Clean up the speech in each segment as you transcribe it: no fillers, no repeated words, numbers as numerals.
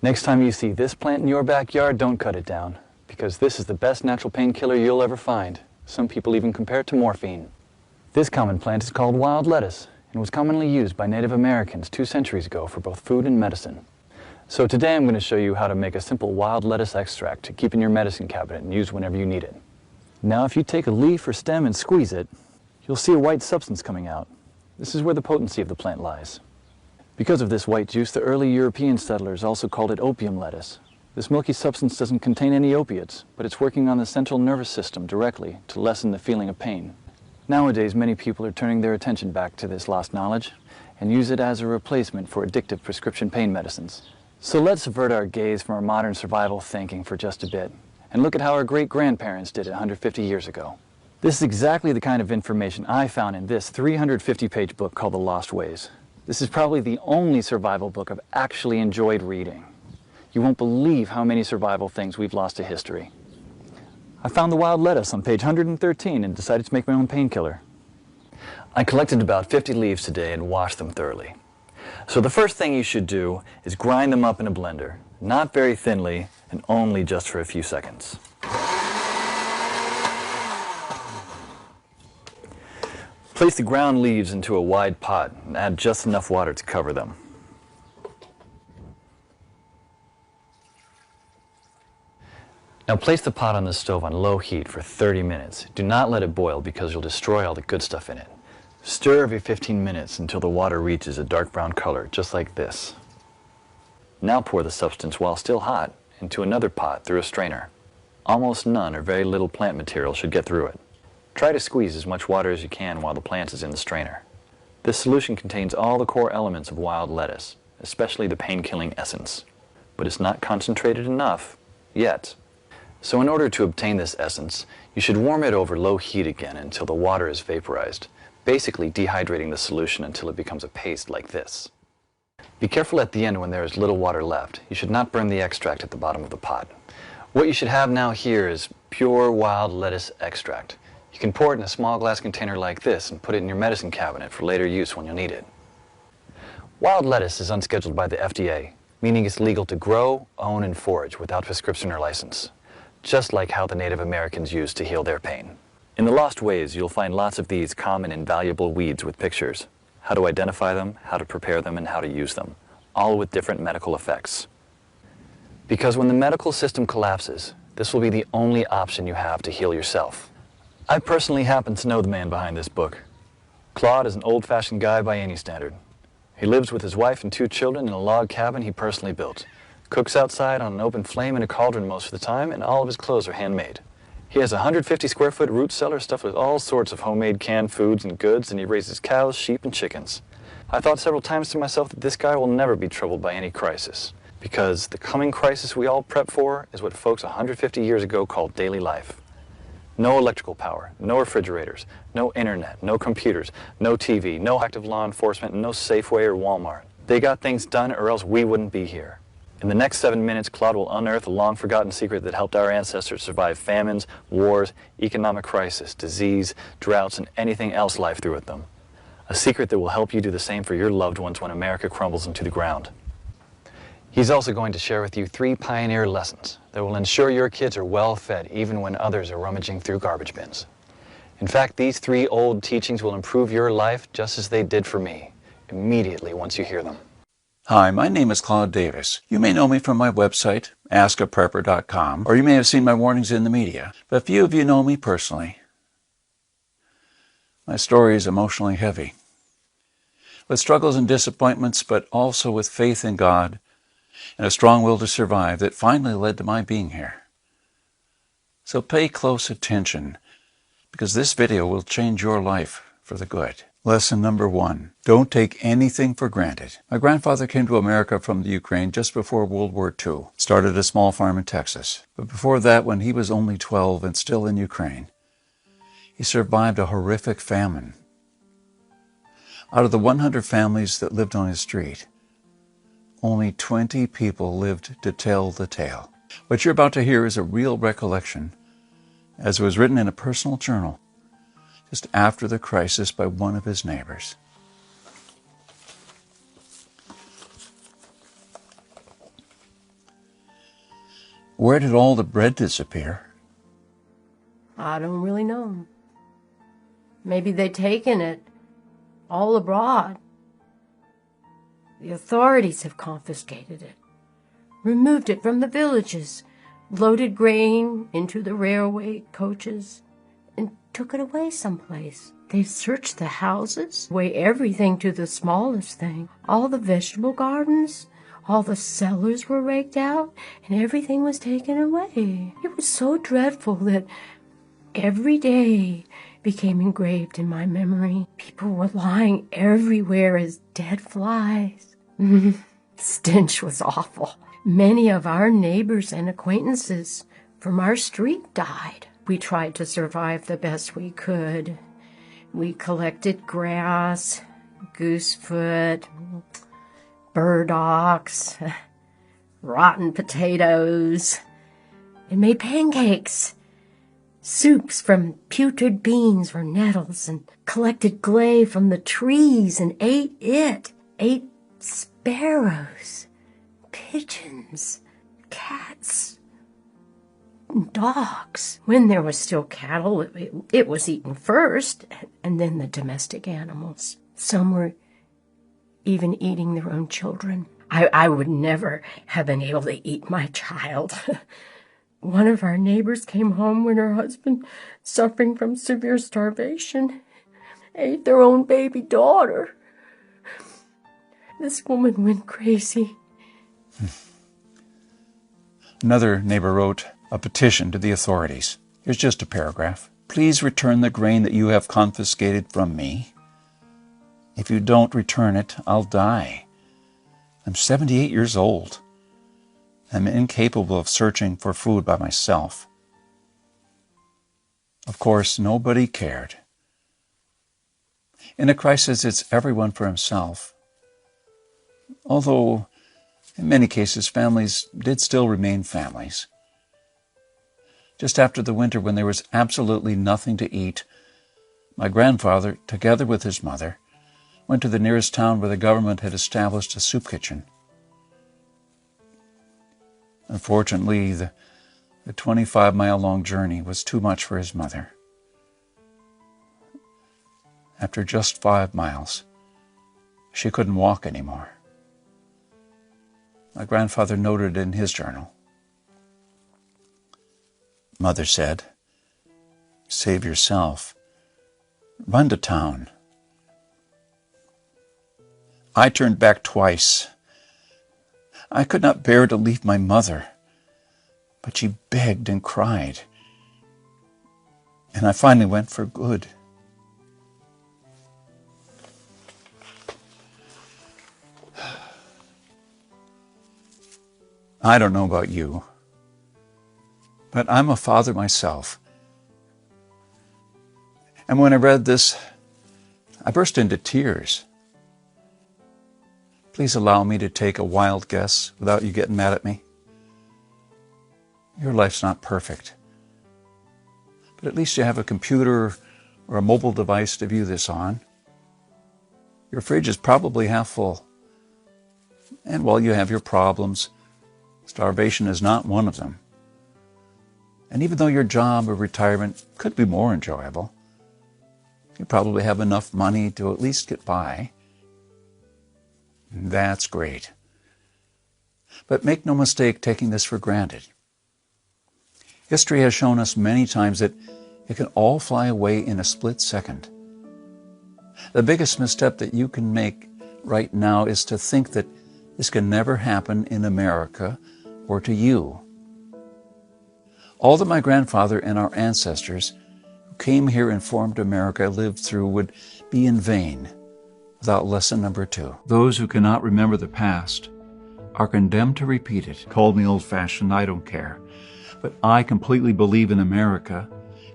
Next time you see this plant in your backyard, don't cut it down, because this is the best natural painkiller you'll ever find. Some people even compare it to morphine. This common plant is called wild lettuce and was commonly used by Native Americans 2 centuries ago for both food and medicine. So today I'm going to show you how to make a simple wild lettuce extract to keep in your medicine cabinet and use whenever you need it. Now if you take a leaf or stem and squeeze it, you'll see a white substance coming out. This is where the potency of the plant lies. Because of this white juice, the early European settlers also called it opium lettuce. This milky substance doesn't contain any opiates, but it's working on the central nervous system directly to lessen the feeling of pain. Nowadays, many people are turning their attention back to this lost knowledge and use it as a replacement for addictive prescription pain medicines. So let's avert our gaze from our modern survival thinking for just a bit and look at how our great-grandparents did it 150 years ago. This is exactly the kind of information I found in this 350-page book called The Lost Ways. This is probably the only survival book I've actually enjoyed reading. You won't believe how many survival things we've lost to history. I found the wild lettuce on page 113 and decided to make my own painkiller. I collected about 50 leaves today and washed them thoroughly. So the first thing you should do is grind them up in a blender, not very thinly and only just for a few seconds. Place the ground leaves into a wide pot and add just enough water to cover them. Now place the pot on the stove on low heat for 30 minutes. Do not let it boil because you'll destroy all the good stuff in it. Stir every 15 minutes until the water reaches a dark brown color, just like this. Now pour the substance while still hot into another pot through a strainer. Almost none or very little plant material should get through it. Try to squeeze as much water as you can while the plant is in the strainer. This solution contains all the core elements of wild lettuce, especially the pain-killing essence. But it's not concentrated enough yet. So in order to obtain this essence, you should warm it over low heat again until the water is vaporized, basically dehydrating the solution until it becomes a paste like this. Be careful at the end when there is little water left. You should not burn the extract at the bottom of the pot. What you should have now here is pure wild lettuce extract. You can pour it in a small glass container like this and put it in your medicine cabinet for later use when you'll need it. Wild lettuce is unscheduled by the FDA, meaning it's legal to grow, own, and forage without prescription or license, just like how the Native Americans used to heal their pain. In The Lost Ways, you'll find lots of these common and valuable weeds with pictures, how to identify them, how to prepare them, and how to use them, all with different medical effects. Because when the medical system collapses, this will be the only option you have to heal yourself. I personally happen to know the man behind this book. Claude is an old-fashioned guy by any standard. He lives with his wife and 2 children in a log cabin he personally built, cooks outside on an open flame in a cauldron most of the time, and all of his clothes are handmade. He has a 150-square-foot root cellar stuffed with all sorts of homemade canned foods and goods, and he raises cows, sheep, and chickens. I thought several times to myself that this guy will never be troubled by any crisis, because the coming crisis we all prep for is what folks 150 years ago called daily life. No electrical power, no refrigerators, no internet, no computers, no TV, no active law enforcement, and no Safeway or Walmart. They got things done or else we wouldn't be here. In the next 7 minutes, Claude will unearth a long-forgotten secret that helped our ancestors survive famines, wars, economic crisis, disease, droughts, and anything else life threw at them. A secret that will help you do the same for your loved ones when America crumbles into the ground. He's also going to share with you 3 pioneer lessons that will ensure your kids are well fed even when others are rummaging through garbage bins. In fact, these 3 old teachings will improve your life just as they did for me, immediately once you hear them. Hi, my name is Claude Davis. You may know me from my website, askaprepper.com, or you may have seen my warnings in the media, but few of you know me personally. My story is emotionally heavy, with struggles and disappointments, but also with faith in God and a strong will to survive that finally led to my being here. So pay close attention, because this video will change your life for the good. Lesson number 1. Don't take anything for granted. My grandfather came to America from the Ukraine just before World War II. Started a small farm in Texas. But before that, when he was only 12 and still in Ukraine, he survived a horrific famine. Out of the 100 families that lived on his street, only 20 people lived to tell the tale. What you're about to hear is a real recollection, as it was written in a personal journal just after the crisis by one of his neighbors. Where did all the bread disappear? I don't really know. Maybe they'd taken it all abroad. The authorities have confiscated it, removed it from the villages, loaded grain into the railway coaches, and took it away someplace. They've searched the houses, weighed everything to the smallest thing. All the vegetable gardens, all the cellars were raked out, and everything was taken away. It was so dreadful that every day became engraved in my memory. People were lying everywhere as dead flies. The stench was awful. Many of our neighbors and acquaintances from our street died. We tried to survive the best we could. We collected grass, goosefoot, burdocks, rotten potatoes, and made pancakes, soups from putrid beans or nettles, and collected clay from the trees and ate it. Ate sparrows, pigeons, cats, and dogs. When there was still cattle, it was eaten first, and then the domestic animals. Some were even eating their own children. I would never have been able to eat my child. One of our neighbors came home when her husband, suffering from severe starvation, ate their own baby daughter. This woman went crazy. Another neighbor wrote a petition to the authorities. Here's just a paragraph. Please return the grain that you have confiscated from me. If you don't return it, I'll die. I'm 78 years old. I'm incapable of searching for food by myself. Of course, nobody cared. In a crisis, it's everyone for himself. Although, in many cases, families did still remain families. Just after the winter, when there was absolutely nothing to eat, my grandfather, together with his mother, went to the nearest town where the government had established a soup kitchen. Unfortunately, the 25-mile-long journey was too much for his mother. After just 5 miles, she couldn't walk anymore. My grandfather noted in his journal. Mother said, "Save yourself. Run to town." I turned back twice. I could not bear to leave my mother, but she begged and cried, and I finally went for good. I don't know about you, but I'm a father myself. And when I read this, I burst into tears. Please allow me to take a wild guess without you getting mad at me. Your life's not perfect, but at least you have a computer or a mobile device to view this on. Your fridge is probably half full. And while you have your problems, starvation is not one of them. And even though your job or retirement could be more enjoyable, you probably have enough money to at least get by. That's great. But make no mistake taking this for granted. History has shown us many times that it can all fly away in a split second. The biggest misstep that you can make right now is to think that this can never happen in America or to you. All that my grandfather and our ancestors who came here and formed America lived through would be in vain without lesson number 2. Those who cannot remember the past are condemned to repeat it. Call me old-fashioned, I don't care. But I completely believe in America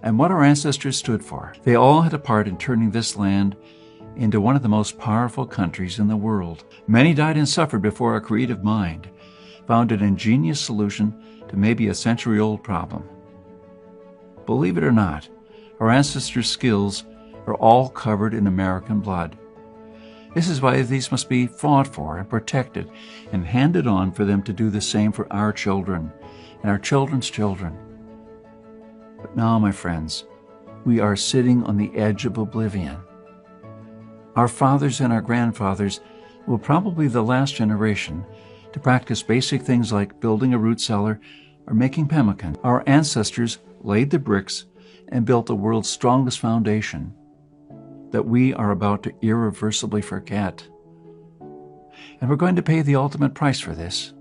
and what our ancestors stood for. They all had a part in turning this land into one of the most powerful countries in the world. Many died and suffered before our creative mind found an ingenious solution to maybe a century-old problem. Believe it or not, our ancestors' skills are all covered in American blood. This is why these must be fought for and protected and handed on for them to do the same for our children and our children's children. But now, my friends, we are sitting on the edge of oblivion. Our fathers and our grandfathers will probably be the last generation to practice basic things like building a root cellar or making pemmican. Our ancestors laid the bricks and built the world's strongest foundation that we are about to irreversibly forget. And we're going to pay the ultimate price for this.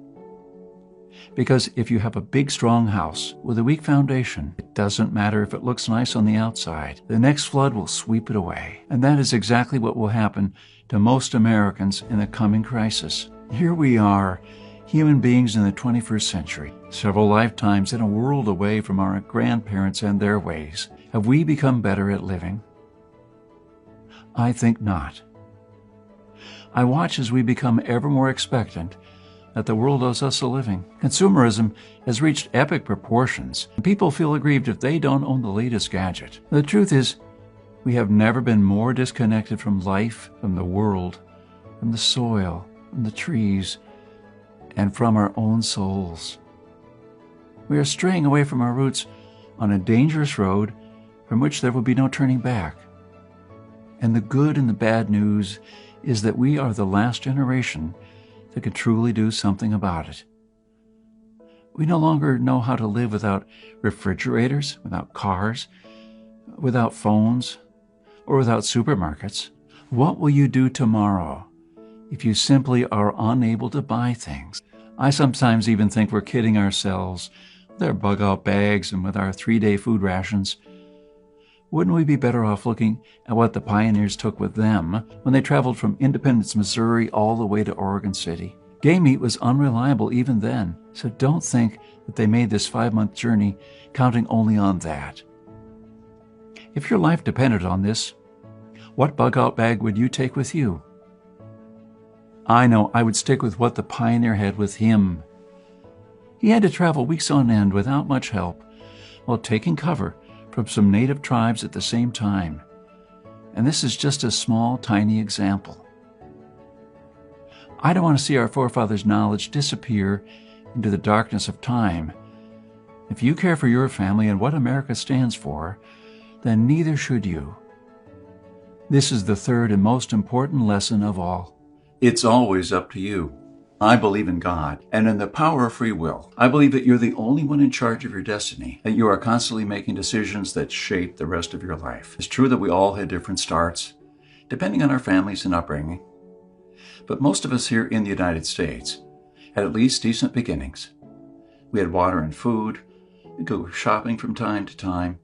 Because if you have a big, strong house with a weak foundation, it doesn't matter if it looks nice on the outside. The next flood will sweep it away. And that is exactly what will happen to most Americans in the coming crisis. Here we are, human beings in the 21st century, several lifetimes in a world away from our grandparents and their ways. Have we become better at living? I think not. I watch as we become ever more expectant that the world owes us a living. Consumerism has reached epic proportions, and people feel aggrieved if they don't own the latest gadget. The truth is, we have never been more disconnected from life, from the world, from the soil, from the trees, and from our own souls. We are straying away from our roots on a dangerous road from which there will be no turning back. And the good and the bad news is that we are the last generation that can truly do something about it. We no longer know how to live without refrigerators, without cars, without phones, or without supermarkets. What will you do tomorrow if you simply are unable to buy things? I sometimes even think we're kidding ourselves with our bug-out bags and with our 3-day food rations. Wouldn't we be better off looking at what the pioneers took with them when they traveled from Independence, Missouri, all the way to Oregon City? Game meat was unreliable even then, so don't think that they made this 5-month journey counting only on that. If your life depended on this, what bug-out bag would you take with you? I know I would stick with what the pioneer had with him. He had to travel weeks on end without much help while taking cover from some native tribes at the same time. And this is just a small, tiny example. I don't want to see our forefathers' knowledge disappear into the darkness of time. If you care for your family and what America stands for, then neither should you. This is the third and most important lesson of all. It's always up to you. I believe in God and in the power of free will. I believe that you're the only one in charge of your destiny, that you are constantly making decisions that shape the rest of your life. It's true that we all had different starts, depending on our families and upbringing. But most of us here in the United States had at least decent beginnings. We had water and food, we could go shopping from time to time,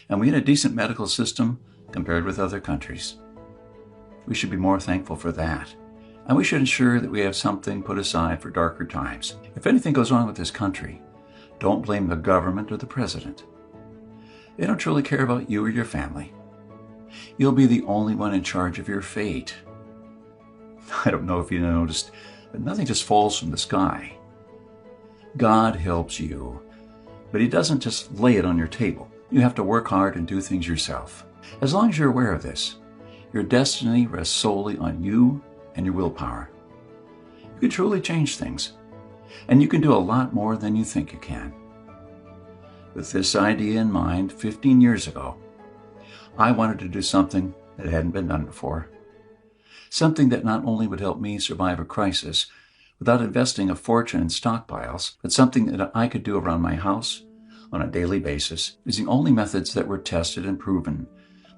and we had a decent medical system compared with other countries. We should be more thankful for that. And we should ensure that we have something put aside for darker times. If anything goes wrong with this country, don't blame the government or the president. They don't truly care about you or your family. You'll be the only one in charge of your fate. I don't know if you noticed, but nothing just falls from the sky. God helps you, but He doesn't just lay it on your table. You have to work hard and do things yourself. As long as you're aware of this, your destiny rests solely on you and your willpower. You can truly change things, and you can do a lot more than you think you can. With this idea in mind, 15 years ago, I wanted to do something that hadn't been done before. Something that not only would help me survive a crisis without investing a fortune in stockpiles, but something that I could do around my house on a daily basis, using only methods that were tested and proven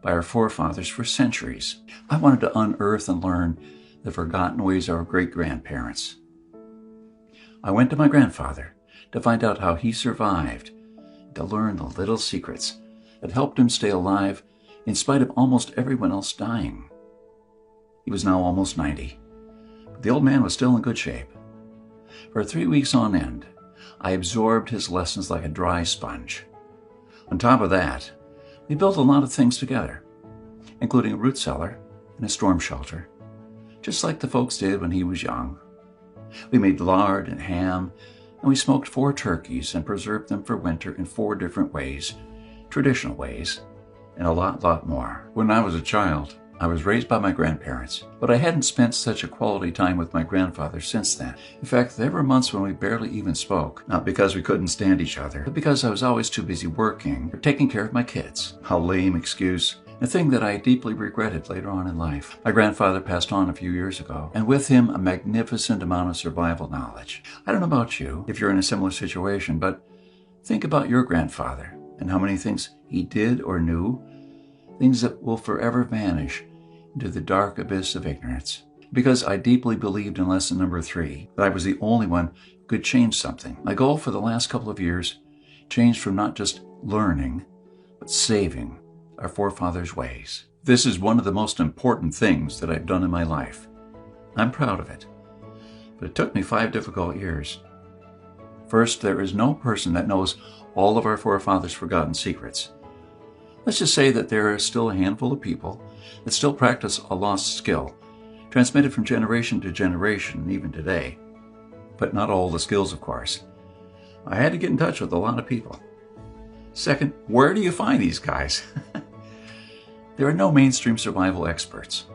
by our forefathers for centuries. I wanted to unearth and learn the forgotten ways of our great-grandparents. I went to my grandfather to find out how he survived, to learn the little secrets that helped him stay alive in spite of almost everyone else dying. He was now almost 90, but the old man was still in good shape. For 3 weeks on end, I absorbed his lessons like a dry sponge. On top of that, we built a lot of things together, including a root cellar and a storm shelter, just like the folks did when he was young. We made lard and ham, and we smoked 4 turkeys and preserved them for winter in 4 different ways, traditional ways, and a lot more. When I was a child, I was raised by my grandparents, but I hadn't spent such a quality time with my grandfather since then. In fact, there were months when we barely even spoke, not because we couldn't stand each other, but because I was always too busy working or taking care of my kids. How lame excuse. A thing that I deeply regretted later on in life. My grandfather passed on a few years ago, and with him a magnificent amount of survival knowledge. I don't know about you, if you're in a similar situation, but think about your grandfather and how many things he did or knew, things that will forever vanish into the dark abyss of ignorance. Because I deeply believed in lesson number 3, that I was the only one who could change something. My goal for the last couple of years changed from not just learning, but saving our forefathers' ways. This is one of the most important things that I've done in my life. I'm proud of it. But it took me 5 difficult years. First, there is no person that knows all of our forefathers' forgotten secrets. Let's just say that there are still a handful of people that still practice a lost skill, transmitted from generation to generation, even today. But not all the skills, of course. I had to get in touch with a lot of people. Second, where do you find these guys? There are no mainstream survival experts.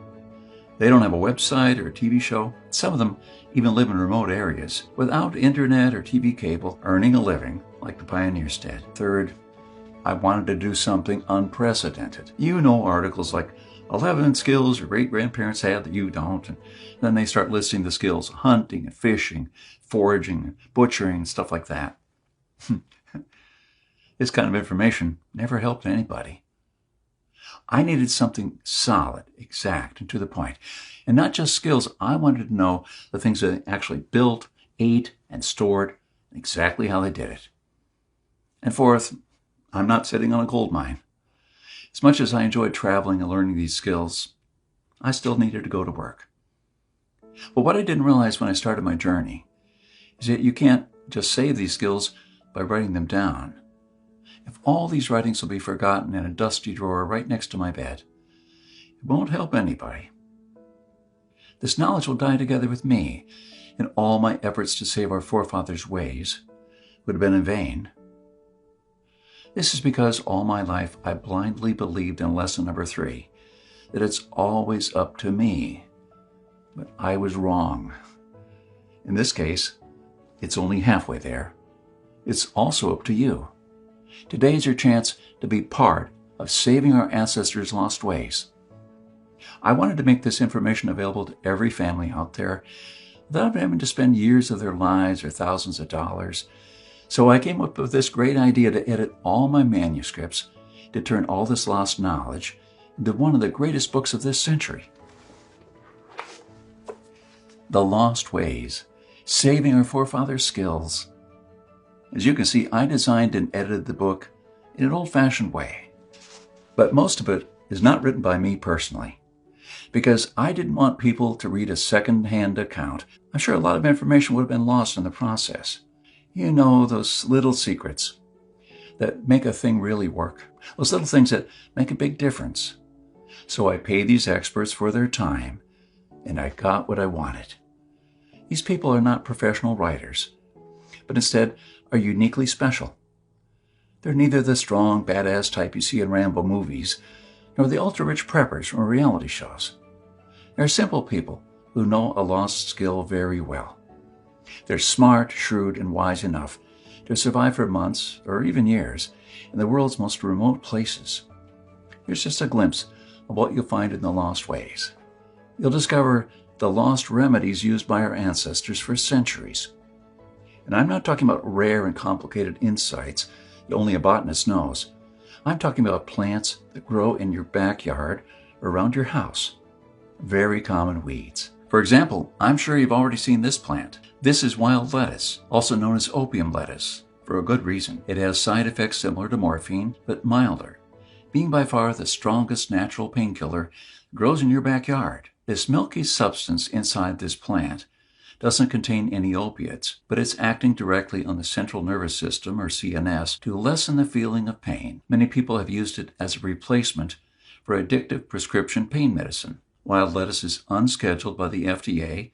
They don't have a website or a TV show. Some of them even live in remote areas without internet or TV cable, earning a living like the pioneers did. Third, I wanted to do something unprecedented. You know articles like 11 skills your great-grandparents had that you don't, and then they start listing the skills: hunting and fishing, foraging, and butchering, and stuff like that. This kind of information never helped anybody. I needed something solid, exact, and to the point. And not just skills. I wanted to know the things that they actually built, ate, and stored, exactly how they did it. And fourth, I'm not sitting on a gold mine. As much as I enjoyed traveling and learning these skills, I still needed to go to work. But what I didn't realize when I started my journey is that you can't just save these skills by writing them down. If all these writings will be forgotten in a dusty drawer right next to my bed, it won't help anybody. This knowledge will die together with me, and all my efforts to save our forefathers' ways would have been in vain. This is because all my life I blindly believed in lesson number 3, that it's always up to me. But I was wrong. In this case, it's only halfway there. It's also up to you. Today is your chance to be part of saving our ancestors' lost ways. I wanted to make this information available to every family out there without having to spend years of their lives or thousands of dollars. So I came up with this great idea to edit all my manuscripts to turn all this lost knowledge into one of the greatest books of this century. The Lost Ways, Saving Our Forefathers' Skills. As you can see, I designed and edited the book in an old-fashioned way. But most of it is not written by me personally, because I didn't want people to read a second-hand account. I'm sure a lot of information would have been lost in the process. You know, those little secrets that make a thing really work. Those little things that make a big difference. So I paid these experts for their time, and I got what I wanted. These people are not professional writers, but instead are uniquely special. They're neither the strong, badass type you see in Rambo movies, nor the ultra-rich preppers from reality shows. They're simple people who know a lost skill very well. They're smart, shrewd, and wise enough to survive for months, or even years, in the world's most remote places. Here's just a glimpse of what you'll find in the Lost Ways. You'll discover the lost remedies used by our ancestors for centuries. And I'm not talking about rare and complicated insights that only a botanist knows. I'm talking about plants that grow in your backyard or around your house. Very common weeds. For example, I'm sure you've already seen this plant. This is wild lettuce, also known as opium lettuce, for a good reason. It has side effects similar to morphine, but milder, being by far the strongest natural painkiller that grows in your backyard. This milky substance inside this plant doesn't contain any opiates, but it's acting directly on the central nervous system, or CNS, to lessen the feeling of pain. Many people have used it as a replacement for addictive prescription pain medicine. Wild lettuce is unscheduled by the FDA,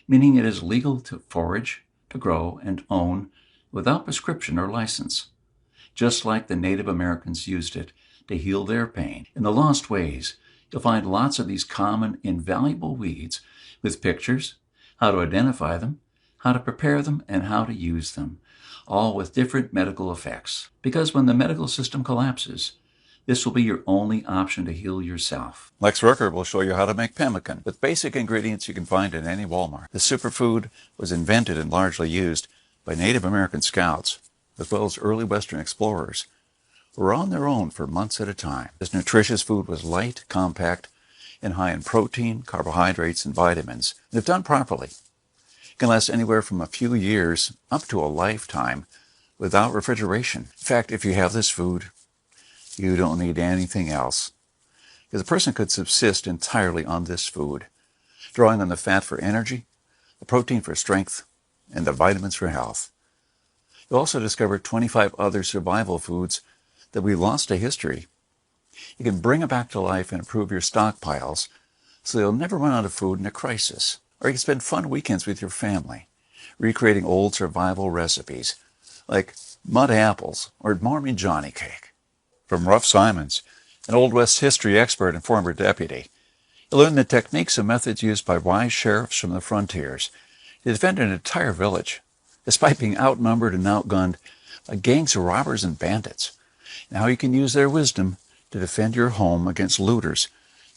meaning it is legal to forage, to grow, and own without prescription or license, just like the Native Americans used it to heal their pain. In the Lost Ways, You'll find lots of these common, invaluable weeds with pictures, how to identify them, how to prepare them, and how to use them, all with different medical effects. Because when the medical system collapses, this will be your only option to heal yourself. Lex Rucker will show you how to make pemmican with basic ingredients you can find in any Walmart. The superfood was invented and largely used by Native American scouts, as well as early Western explorers, who were on their own for months at a time. This nutritious food was light, compact, and high in protein, carbohydrates, and vitamins. And if done properly, it can last anywhere from a few years up to a lifetime without refrigeration. In fact, if you have this food, you don't need anything else, because a person could subsist entirely on this food, drawing on the fat for energy, the protein for strength, and the vitamins for health. You'll also discover 25 other survival foods that we lost to history. You can bring it back to life and improve your stockpiles so you'll never run out of food in a crisis. Or you can spend fun weekends with your family, recreating old survival recipes like mud apples or Marmy Johnny cake. From Ruff Simons, an Old West history expert and former deputy, you'll learn the techniques and methods used by wise sheriffs from the frontiers to defend an entire village, despite being outnumbered and outgunned by gangs of robbers and bandits, and how you can use their wisdom to defend your home against looters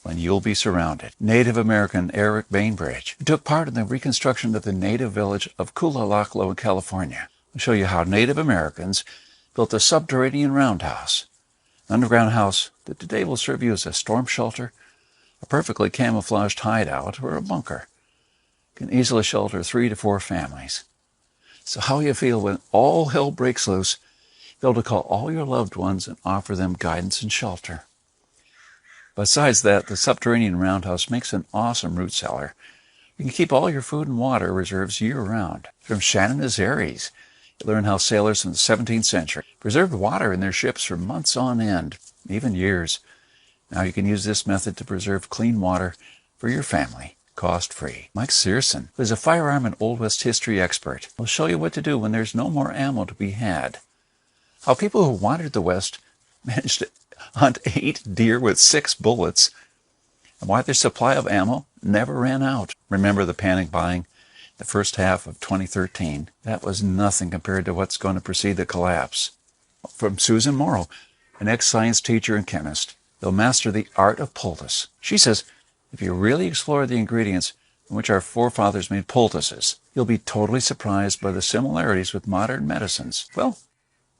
when you'll be surrounded. Native American Eric Bainbridge, who took part in the reconstruction of the native village of Kulalaklo in California, will show you how Native Americans built a subterranean roundhouse, an underground house that today will serve you as a storm shelter, a perfectly camouflaged hideout, or a bunker. It can easily shelter 3 to 4 families. So how you feel when all hell breaks loose, be able to call all your loved ones and offer them guidance and shelter. Besides that, the subterranean roundhouse makes an awesome root cellar. You can keep all your food and water reserves year-round. From Shannon Azaries, you learn how sailors from the 17th century preserved water in their ships for months on end, even years. Now you can use this method to preserve clean water for your family, cost-free. Mike Searson, who is a firearm and Old West history expert, will show you what to do when there's no more ammo to be had. How people who wandered the West managed to hunt 8 deer with 6 bullets, and why their supply of ammo never ran out. Remember the panic buying the first half of 2013? That was nothing compared to what's going to precede the collapse. From Susan Morrow, an ex-science teacher and chemist, they'll master the art of poultice. She says, if you really explore the ingredients in which our forefathers made poultices, you'll be totally surprised by the similarities with modern medicines. Well,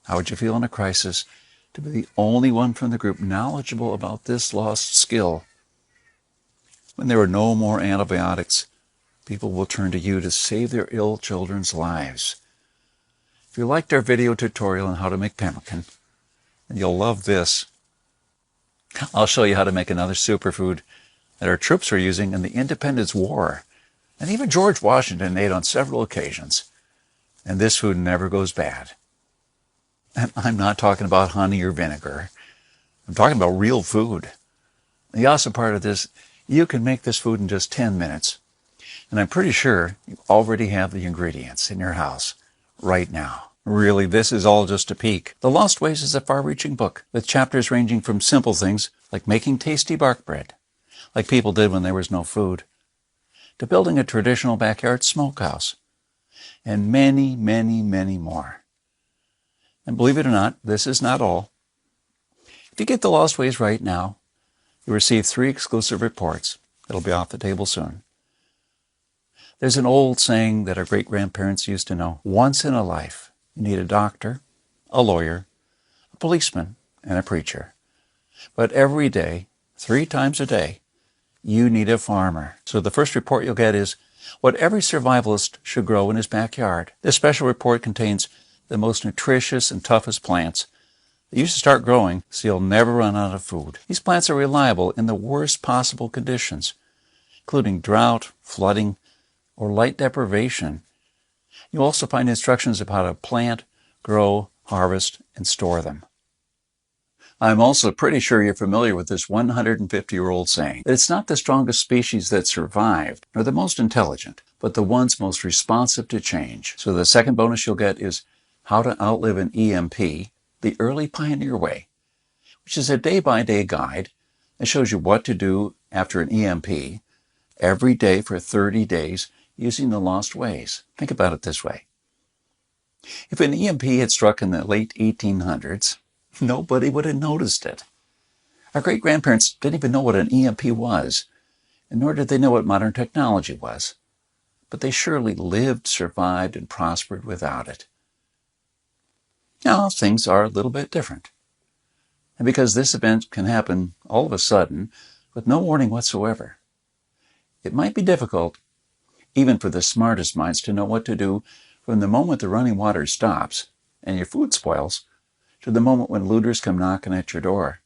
how would you feel in a crisis to be the only one from the group knowledgeable about this lost skill? When there are no more antibiotics, people will turn to you to save their ill children's lives. If you liked our video tutorial on how to make pemmican, then you'll love this. I'll show you how to make another superfood that our troops were using in the Independence War, and even George Washington ate on several occasions. And this food never goes bad. And I'm not talking about honey or vinegar. I'm talking about real food. The awesome part of this, you can make this food in just 10 minutes. And I'm pretty sure you already have the ingredients in your house right now. Really, this is all just a peek. The Lost Ways is a far-reaching book with chapters ranging from simple things like making tasty bark bread, like people did when there was no food, to building a traditional backyard smokehouse, and many, many, many more. And believe it or not, this is not all. If you get The Lost Ways right now, you'll receive 3 exclusive reports that'll be off the table soon. There's an old saying that our great-grandparents used to know. Once in a life, you need a doctor, a lawyer, a policeman, and a preacher. But every day, 3 times a day, you need a farmer. So the first report you'll get is what every survivalist should grow in his backyard. This special report contains the most nutritious and toughest plants that you should start growing so you'll never run out of food. These plants are reliable in the worst possible conditions, including drought, flooding, or light deprivation. You'll also find instructions of how to plant, grow, harvest, and store them. I'm also pretty sure you're familiar with this 150-year-old saying that it's not the strongest species that survived, nor the most intelligent, but the ones most responsive to change. So the second bonus you'll get is How to Outlive an EMP, the Early Pioneer Way, which is a day-by-day guide It shows you what to do after an EMP every day for 30 days using the lost ways. Think about it this way. If an EMP had struck in the late 1800s, nobody would have noticed it. Our great-grandparents didn't even know what an EMP was, and nor did they know what modern technology was. But they surely lived, survived, and prospered without it. Now, things are a little bit different. And because this event can happen all of a sudden, with no warning whatsoever, it might be difficult, even for the smartest minds, to know what to do from the moment the running water stops and your food spoils to the moment when looters come knocking at your door.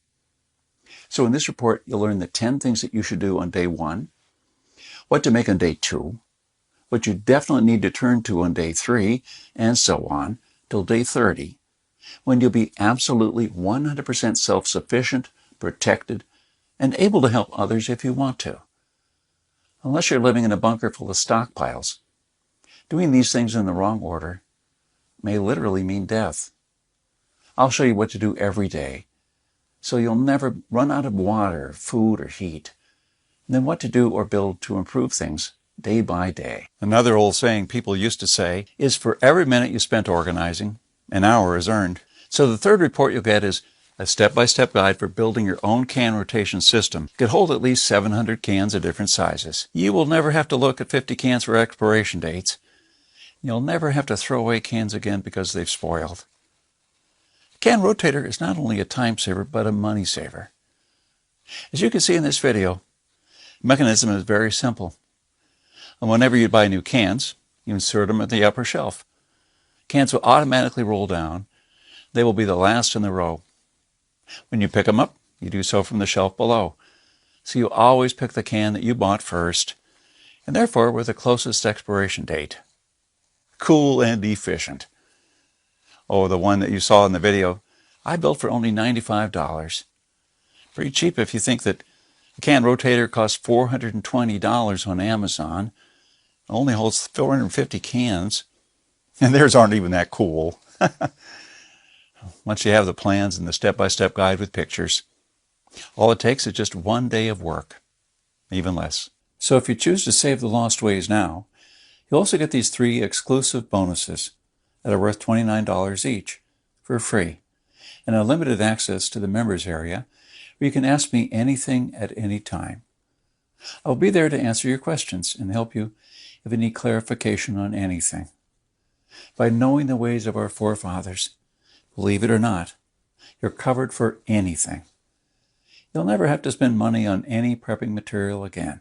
So in this report, you'll learn the 10 things that you should do on day 1, what to make on day 2, what you definitely need to turn to on day 3, and so on, till day 30, when you'll be absolutely 100% self-sufficient, protected, and able to help others if you want to. Unless you're living in a bunker full of stockpiles, doing these things in the wrong order may literally mean death. I'll show you what to do every day, so you'll never run out of water, food, or heat, and then what to do or build to improve things day by day. Another old saying people used to say is, for every minute you spent organizing, an hour is earned. So the third report you'll get is a step-by-step guide for building your own can rotation system. It could hold at least 700 cans of different sizes. You will never have to look at 50 cans for expiration dates. You'll never have to throw away cans again because they've spoiled. Can rotator is not only a time saver, but a money saver. As you can see in this video, the mechanism is very simple. And whenever you buy new cans, you insert them at the upper shelf. Cans will automatically roll down. They will be the last in the row. When you pick them up, you do so from the shelf below. So you always pick the can that you bought first, and therefore with the closest expiration date. Cool and efficient. Oh, the one that you saw in the video, I built for only $95. Pretty cheap if you think that a can rotator costs $420 on Amazon. It only holds 450 cans, and theirs aren't even that cool. Once you have the plans and the step-by-step guide with pictures, all it takes is just 1 day of work, even less. So if you choose to save the lost ways now, you'll also get these 3 exclusive bonuses that are worth $29 each for free, and unlimited access to the members area where you can ask me anything at any time. I'll be there to answer your questions and help you if you need clarification on anything. By knowing the ways of our forefathers, believe it or not, you're covered for anything. You'll never have to spend money on any prepping material again.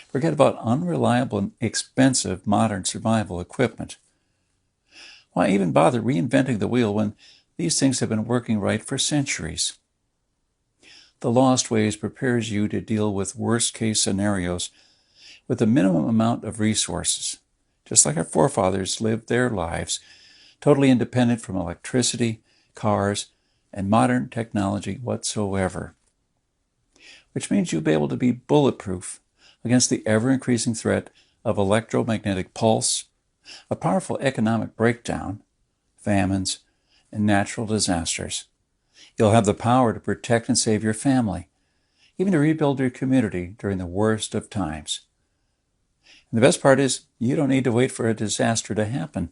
Forget about unreliable and expensive modern survival equipment. Why even bother reinventing the wheel when these things have been working right for centuries? The Lost Ways prepares you to deal with worst-case scenarios with the minimum amount of resources, just like our forefathers lived their lives, totally independent from electricity, cars, and modern technology whatsoever. Which means you'll be able to be bulletproof against the ever-increasing threat of electromagnetic pulse, a powerful economic breakdown, famines, and natural disasters. You'll have the power to protect and save your family, even to rebuild your community during the worst of times. And the best part is, you don't need to wait for a disaster to happen.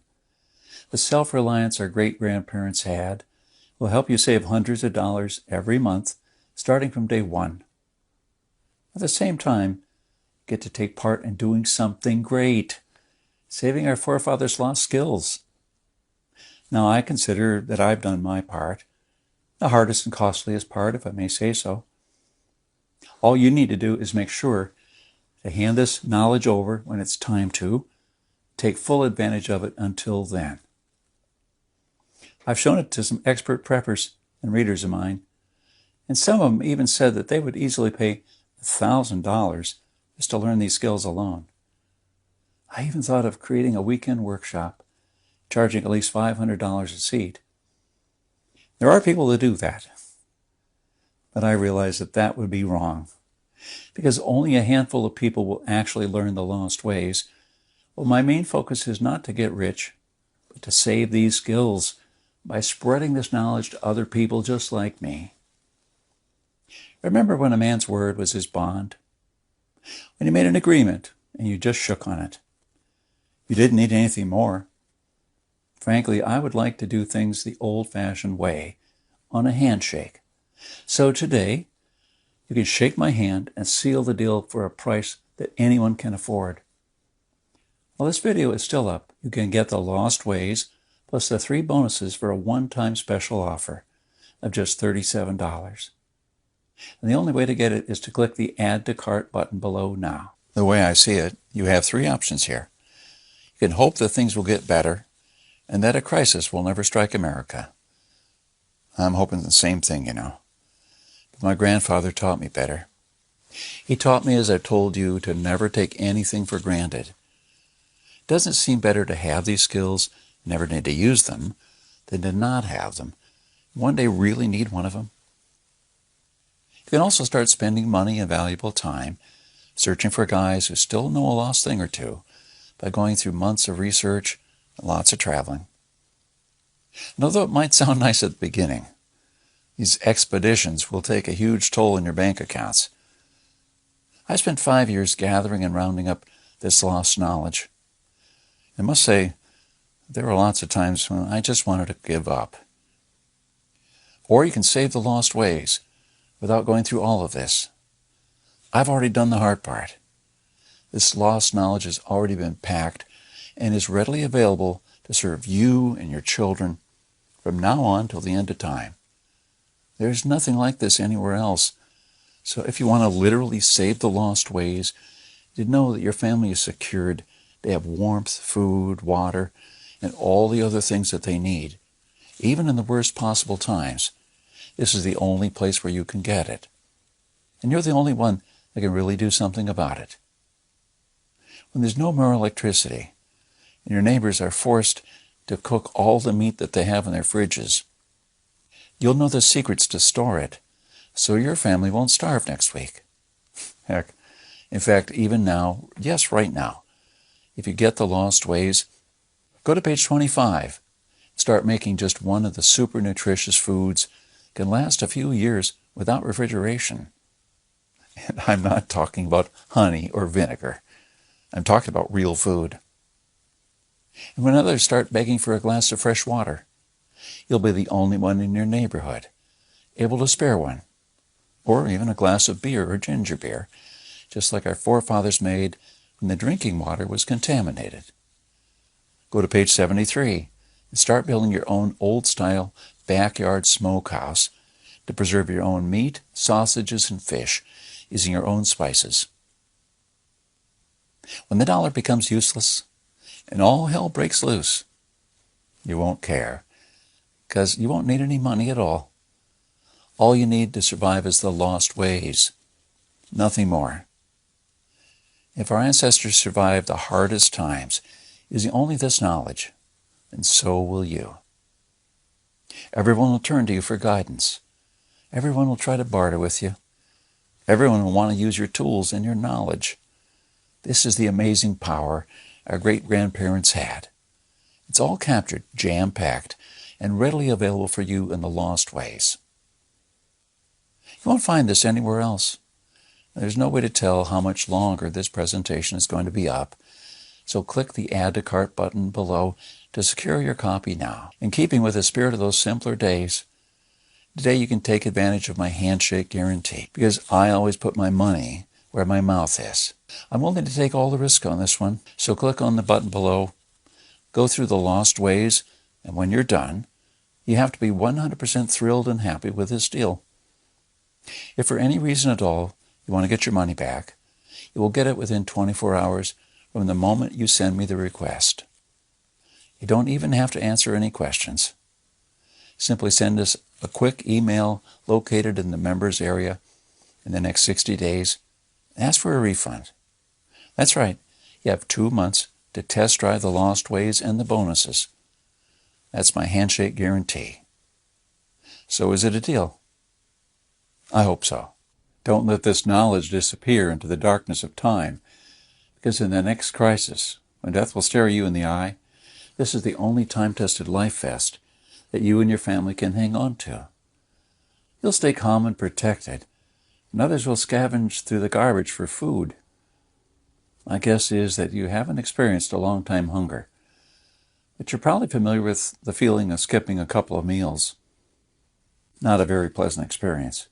The self-reliance our great-grandparents had will help you save hundreds of dollars every month, starting from day 1. At the same time, you get to take part in doing something great, saving our forefathers' lost skills. Now, I consider that I've done my part, the hardest and costliest part, if I may say so. All you need to do is make sure to hand this knowledge over when it's time to. Take full advantage of it until then. I've shown it to some expert preppers and readers of mine, and some of them even said that they would easily pay $1,000 just to learn these skills alone. I even thought of creating a weekend workshop, charging at least $500 a seat. There are people that do that, but I realize that that would be wrong, because only a handful of people will actually learn the lost ways. Well, my main focus is not to get rich, but to save these skills by spreading this knowledge to other people just like me. Remember when a man's word was his bond? When you made an agreement and you just shook on it. You didn't need anything more. Frankly, I would like to do things the old-fashioned way, on a handshake. So today, you can shake my hand and seal the deal for a price that anyone can afford. While this video is still up, you can get the Lost Ways plus the 3 bonuses for a one-time special offer of just $37. And the only way to get it is to click the Add to Cart button below now. The way I see it, you have 3 options here. You can hope that things will get better and that a crisis will never strike America. I'm hoping the same thing, you know. But my grandfather taught me better. He taught me, as I've told you, to never take anything for granted. Doesn't it seem better to have these skills, never need to use them, than to not have them? One day really need one of them? You can also start spending money and valuable time searching for guys who still know a lost thing or two by going through months of research and lots of traveling. And although it might sound nice at the beginning, these expeditions will take a huge toll on your bank accounts. I spent 5 years gathering and rounding up this lost knowledge. I must say, there were lots of times when I just wanted to give up. Or you can save the lost ways without going through all of this. I've already done the hard part. This lost knowledge has already been packed and is readily available to serve you and your children from now on till the end of time. There's nothing like this anywhere else. So if you want to literally save the lost ways, to know that your family is secured, they have warmth, food, water, and all the other things that they need, even in the worst possible times, this is the only place where you can get it. And you're the only one that can really do something about it. When there's no more electricity, and your neighbors are forced to cook all the meat that they have in their fridges, you'll know the secrets to store it, so your family won't starve next week. Heck, in fact, even now, yes, right now, if you get the Lost Ways, go to page 25. Start making just one of the super nutritious foods can last a few years without refrigeration. And I'm not talking about honey or vinegar. I'm talking about real food. And when others start begging for a glass of fresh water, you'll be the only one in your neighborhood able to spare one, or even a glass of beer or ginger beer, just like our forefathers made when the drinking water was contaminated. Go to page 73 and start building your own old-style backyard smokehouse to preserve your own meat, sausages, and fish using your own spices. When the dollar becomes useless and all hell breaks loose, you won't care, because you won't need any money at all. All you need to survive is the Lost Ways, nothing more. If our ancestors survived the hardest times using only this knowledge, then so will you. Everyone will turn to you for guidance. Everyone will try to barter with you. Everyone will want to use your tools and your knowledge. This is the amazing power our great-grandparents had. It's all captured, jam-packed, and readily available for you in the Lost Ways. You won't find this anywhere else. There's no way to tell how much longer this presentation is going to be up, so click the Add to Cart button below to secure your copy now. In keeping with the spirit of those simpler days, today you can take advantage of my handshake guarantee, because I always put my money where my mouth is. I'm willing to take all the risk on this one, so click on the button below, go through the Lost Ways, and when you're done, you have to be 100% thrilled and happy with this deal. If for any reason at all you want to get your money back, you will get it within 24 hours from the moment you send me the request. You don't even have to answer any questions. Simply send us a quick email located in the members area in the next 60 days. Ask for a refund. That's right. You have 2 months to test drive the Lost Ways and the bonuses. That's my handshake guarantee. So is it a deal? I hope so. Don't let this knowledge disappear into the darkness of time, because in the next crisis, when death will stare you in the eye, this is the only time-tested life vest that you and your family can hang on to. You'll stay calm and protected, and others will scavenge through the garbage for food. My guess is that you haven't experienced a long-time hunger, but you're probably familiar with the feeling of skipping a couple of meals. Not a very pleasant experience.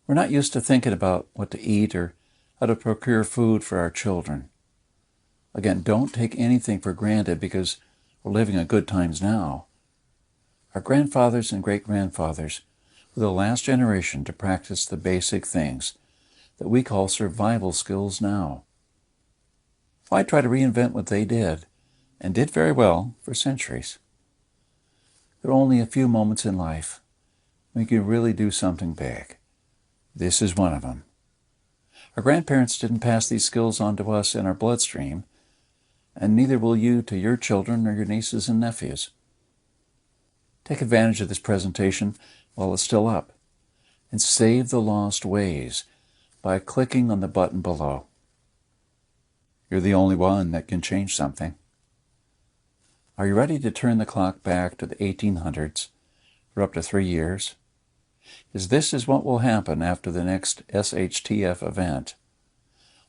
We're not used to thinking about what to eat or how to procure food for our children. Again, don't take anything for granted because we're living in good times now. Our grandfathers and great-grandfathers were the last generation to practice the basic things that we call survival skills now. Why try to reinvent what they did, and did very well for centuries? There are only a few moments in life when you can really do something big. This is one of them. Our grandparents didn't pass these skills on to us in our bloodstream, and neither will you to your children or your nieces and nephews. Take advantage of this presentation while it's still up, and save the lost ways by clicking on the button below. You're the only one that can change something. Are you ready to turn the clock back to the 1800s for up to 3 years? This is what will happen after the next SHTF event.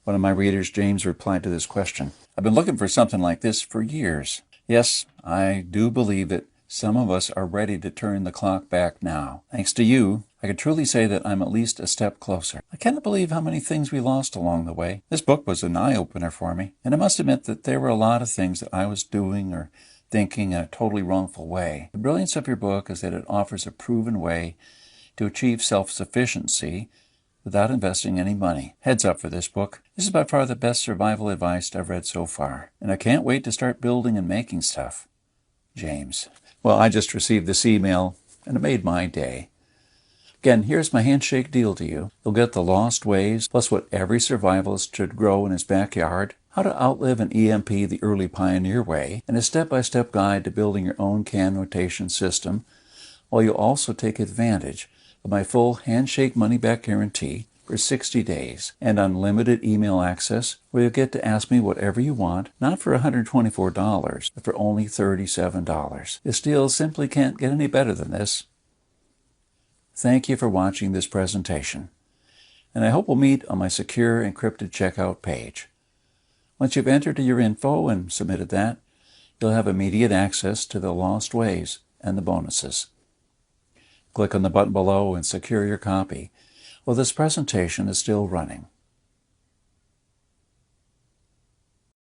One of my readers, James, replied to this question. I've been looking for something like this for years. Yes, I do believe that some of us are ready to turn the clock back now. Thanks to you, I can truly say that I'm at least a step closer. I cannot believe how many things we lost along the way. This book was an eye-opener for me, and I must admit that there were a lot of things that I was doing or thinking in a totally wrongful way. The brilliance of your book is that it offers a proven way to achieve self-sufficiency without investing any money. Heads up for this book. This is by far the best survival advice I've read so far, and I can't wait to start building and making stuff. James. Well, I just received this email, and it made my day. Again, here's my handshake deal to you. You'll get the lost ways, plus what every survivalist should grow in his backyard, how to outlive an EMP the early pioneer way, and a step-by-step guide to building your own can notation system, while you also take advantage of my full handshake money-back guarantee for 60 days and unlimited email access where you'll get to ask me whatever you want, not for $124, but for only $37. This deal simply can't get any better than this. Thank you for watching this presentation, and I hope we'll meet on my secure encrypted checkout page. Once you've entered your info and submitted that, you'll have immediate access to the lost ways and the bonuses. Click on the button below and secure your copy while this presentation is still running.